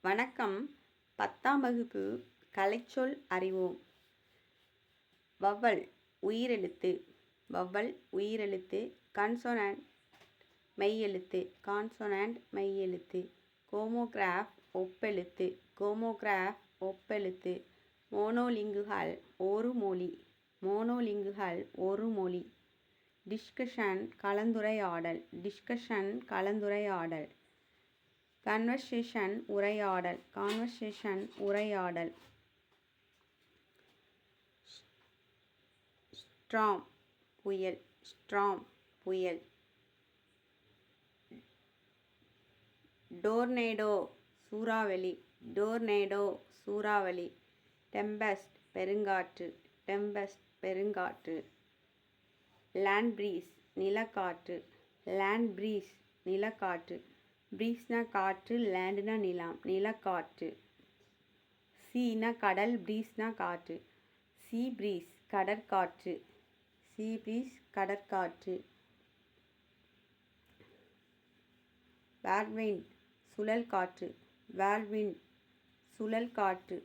வணக்கம். 10ஆம் வகுப்பு கலைச்சொல் அறிவோம். வவ்வல் உயிரெழுத்து. வவ்வல் உயிரெழுத்து. கன்சொனன்ட் மெய்யெழுத்து. கான்சொனன்ட் மெய்யெழுத்து. கோமோகிராஃப் ஒப்பெழுத்து. கோமோகிராஃப் ஒப்பெழுத்து. மோனோலிங்குகள் ஒரு மொழி. மோனோலிங்குகள் ஒரு மொழி. டிஸ்கஷன் கலந்துரையாடல். டிஸ்கஷன் கலந்துரையாடல். கன்வர்சேஷன் உரையாடல். கான்வர்சேஷன் உரையாடல். ஸ்ட்ராம் புயல். ஸ்ட்ராம் புயல். டோர்னேடோ சூறாவளி. டோர்னேடோ சூறாவளி. டெம்பெஸ்ட் பெருங்காற்று. டெம்பெஸ்ட் பெருங்காற்று. லேண்ட் ப்ரீஸ் நிலக்காற்று. லேண்ட் ப்ரீஸ் நிலக்காற்று. ப்ரீஸ்னா காற்று, லேண்டுனா நிலம், நிலக்காற்று. சீனா கடல், ப்ரீஸ்னா காற்று. சீ ப்ரீஸ் கடற்காற்று. சீ ப்ரீஸ் கடற்காற்று. வேர்ல்விண்ட் சுழல் காற்று. வேர்ல்விண்ட் சுழல் காற்று.